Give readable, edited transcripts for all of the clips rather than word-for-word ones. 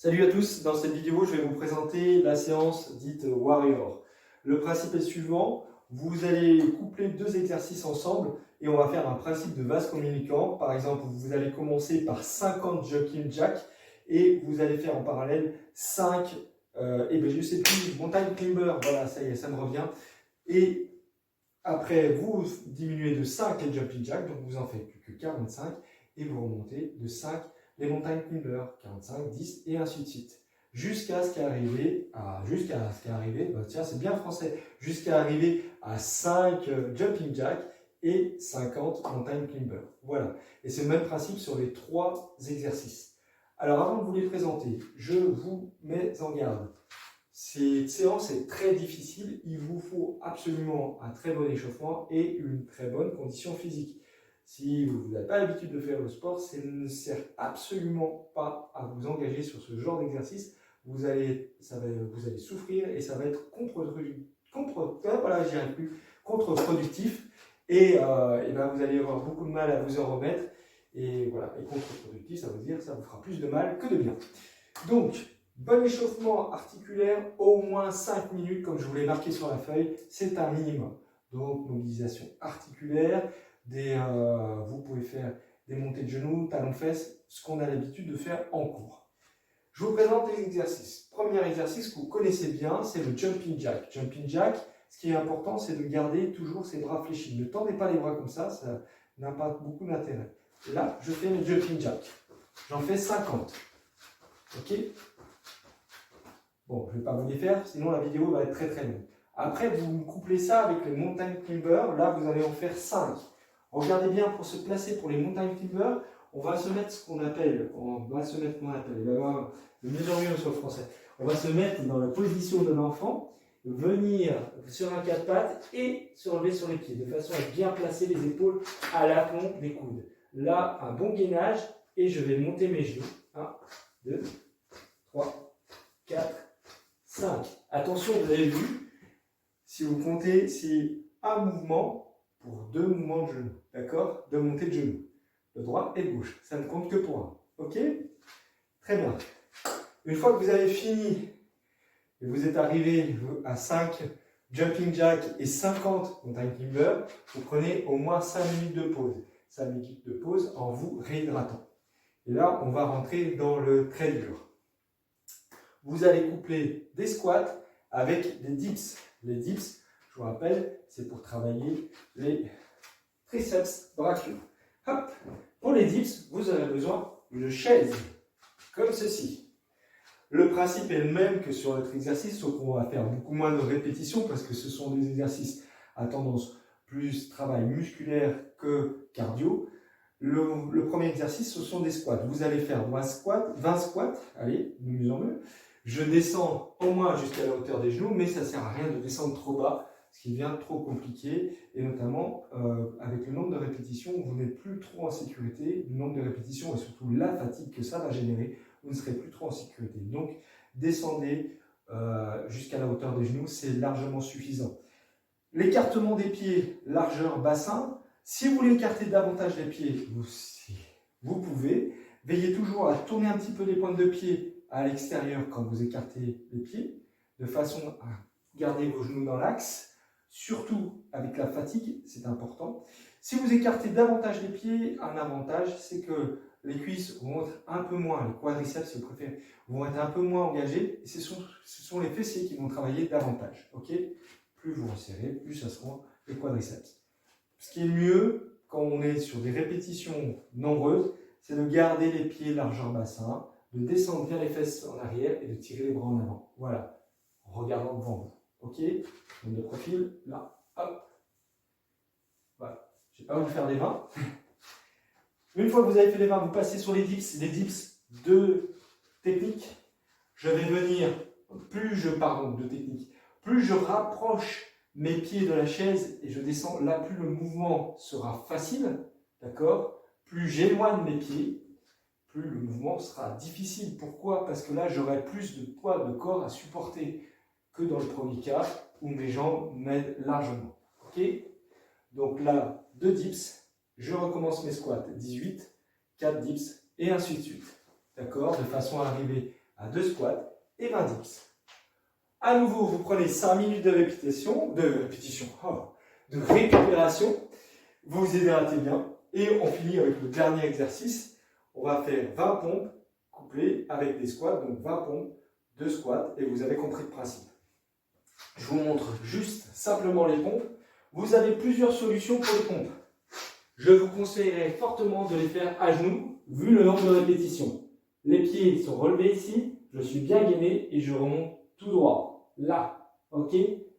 Salut à tous, dans cette vidéo je vais vous présenter la séance dite Warrior. Le principe est le suivant, vous allez coupler deux exercices ensemble et on va faire un principe de vase communicant. Par exemple, vous allez commencer par 50 jumping jacks et vous allez faire en parallèle 5, je sais plus, montagne climber, voilà ça y est, ça me revient. Et après vous diminuez de 5 les jumping jacks, donc vous en faites que 45 et vous remontez de 5 les montagnes climber, 45, 10 et ainsi de suite. Jusqu'à ce qu'arriver à, tiens c'est bien français, jusqu'à arriver à 5 jumping jacks et 50 montagnes climber. Voilà. Et c'est le même principe sur les 3 exercices. Alors avant de vous les présenter, je vous mets en garde. Cette séance est très difficile, il vous faut absolument un très bon échauffement et une très bonne condition physique. Si vous n'avez pas l'habitude de faire le sport, ça ne sert absolument pas à vous engager sur ce genre d'exercice. Vous allez souffrir et ça va être contre-productif et vous allez avoir beaucoup de mal à vous en remettre. Et voilà, et contre-productif, ça veut dire que ça vous fera plus de mal que de bien. Donc, bon échauffement articulaire, au moins 5 minutes, comme je vous l'ai marqué sur la feuille, c'est un minimum. Donc, mobilisation articulaire, vous pouvez faire des montées de genoux, talons-fesses, ce qu'on a l'habitude de faire en cours. Je vous présente les exercices. Premier exercice que vous connaissez bien, c'est le jumping jack. Jumping jack, ce qui est important, c'est de garder toujours ses bras fléchis. Ne tendez pas les bras comme ça n'a pas beaucoup d'intérêt. Là, je fais mes jumping jack. J'en fais 50. Ok? Bon, je ne vais pas vous les faire, sinon la vidéo va être très très longue. Après, vous couplez ça avec les montagnes climber. Là, vous allez en faire 5. Regardez bien, pour se placer pour les montagnes climber, on va se mettre il va y avoir le meilleur mieux sur le français. On va se mettre dans la position de l'enfant, venir sur un 4 pattes et se relever sur les pieds, de façon à bien placer les épaules à l'aplomb des coudes. Là, un bon gainage et je vais monter mes genoux. 1, 2, 3, 4, 5. Attention, vous avez vu, si vous comptez, c'est un mouvement pour 2 mouvements de genoux. D'accord? 2 montées de genoux. Le droit et le gauche. Ça ne compte que pour un. Ok? Très bien. Une fois que vous avez fini et vous êtes arrivé à 5 jumping jack et 50 mountain climber, vous prenez au moins 5 minutes de pause. 5 minutes de pause en vous réhydratant. Et là, on va rentrer dans le très dur. Vous allez coupler des squats avec des dips. Les dips, je vous rappelle, c'est pour travailler les triceps brachiaux. Hop. Pour les dips, vous aurez besoin d'une chaise, comme ceci. Le principe est le même que sur notre exercice, sauf qu'on va faire beaucoup moins de répétitions parce que ce sont des exercices à tendance plus travail musculaire que cardio. Le premier exercice, ce sont des squats. Vous allez faire 20 squats, allez, de mieux en mieux. Je descends au moins jusqu'à la hauteur des genoux, mais ça ne sert à rien de descendre trop bas, ce qui devient trop compliqué, et notamment avec le nombre de répétitions, vous n'êtes plus trop en sécurité, le nombre de répétitions et surtout la fatigue que ça va générer, vous ne serez plus trop en sécurité. Donc, descendez jusqu'à la hauteur des genoux, c'est largement suffisant. L'écartement des pieds, largeur bassin. Si vous voulez écarter davantage les pieds, vous pouvez. Veillez toujours à tourner un petit peu les pointes de pied à l'extérieur quand vous écartez les pieds, de façon à garder vos genoux dans l'axe, surtout avec la fatigue, c'est important. Si vous écartez davantage les pieds, un avantage, c'est que les cuisses vont être un peu moins, les quadriceps si vous préférez, vont être un peu moins engagés, et ce sont les fessiers qui vont travailler davantage. Ok? Plus vous resserrez, plus ça sera les quadriceps. Ce qui est mieux, quand on est sur des répétitions nombreuses, c'est de garder les pieds largeur bassin, de descendre bien les fesses en arrière et de tirer les bras en avant. Voilà, en regardant devant vous. Ok? Donc de profil, là, hop. Voilà. Je ne vais pas vous faire des mains. Une fois que vous avez fait les mains, vous passez sur les dips. Les dips, deux techniques. Je vais venir, plus je rapproche mes pieds de la chaise et je descends, là plus le mouvement sera facile, d'accord? Plus j'éloigne mes pieds, plus le mouvement sera difficile. Pourquoi? Parce que là, j'aurai plus de poids de corps à supporter que dans le premier cas où mes jambes m'aident largement. Ok? Donc là, 2 dips, je recommence mes squats, 18, 4 dips et ainsi de suite. D'accord? De façon à arriver à 2 squats et 20 dips. À nouveau, vous prenez 5 minutes de récupération. Vous vous hydratez bien. Et on finit avec le dernier exercice. On va faire 20 pompes couplées avec des squats. Donc 20 pompes, 2 squats. Et vous avez compris le principe. Je vous montre juste simplement les pompes. Vous avez plusieurs solutions pour les pompes. Je vous conseillerais fortement de les faire à genoux, vu le nombre de répétitions. Les pieds sont relevés ici. Je suis bien gainé et je remonte tout droit. Là, ok?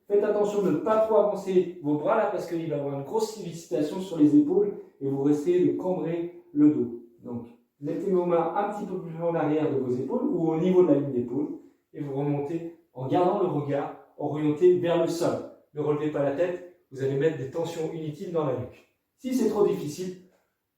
Faites attention de ne pas trop avancer vos bras là parce qu'il va y avoir une grosse sollicitation sur les épaules et vous restez de cambrer le dos. Donc, mettez vos mains un petit peu plus en arrière de vos épaules ou au niveau de la ligne d'épaule et vous remontez en gardant le regard orienté vers le sol. Ne relevez pas la tête, vous allez mettre des tensions inutiles dans la nuque. Si c'est trop difficile,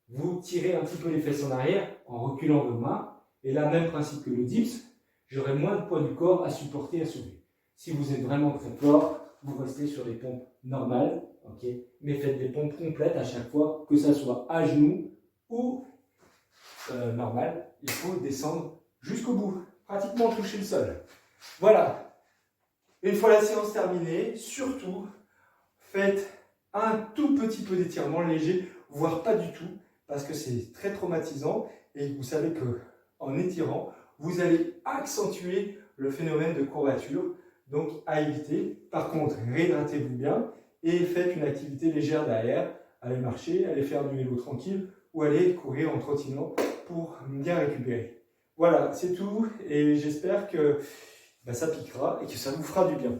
vous tirez un petit peu les fesses en arrière en reculant vos mains et là, même principe que le dips, j'aurai moins de poids du corps à supporter, à soulever. Si vous êtes vraiment très fort, vous restez sur des pompes normales, okay, mais faites des pompes complètes à chaque fois, que ça soit à genoux ou normal. Il faut descendre jusqu'au bout, pratiquement toucher le sol. Voilà. Une fois la séance terminée, surtout, faites un tout petit peu d'étirement léger, voire pas du tout, parce que c'est très traumatisant et vous savez que en étirant, vous allez accentuer le phénomène de courbature. Donc, à éviter. Par contre, réhydratez-vous bien et faites une activité légère derrière. Allez marcher, allez faire du vélo tranquille ou allez courir en trottinant pour bien récupérer. Voilà, c'est tout et j'espère que ça piquera et que ça vous fera du bien.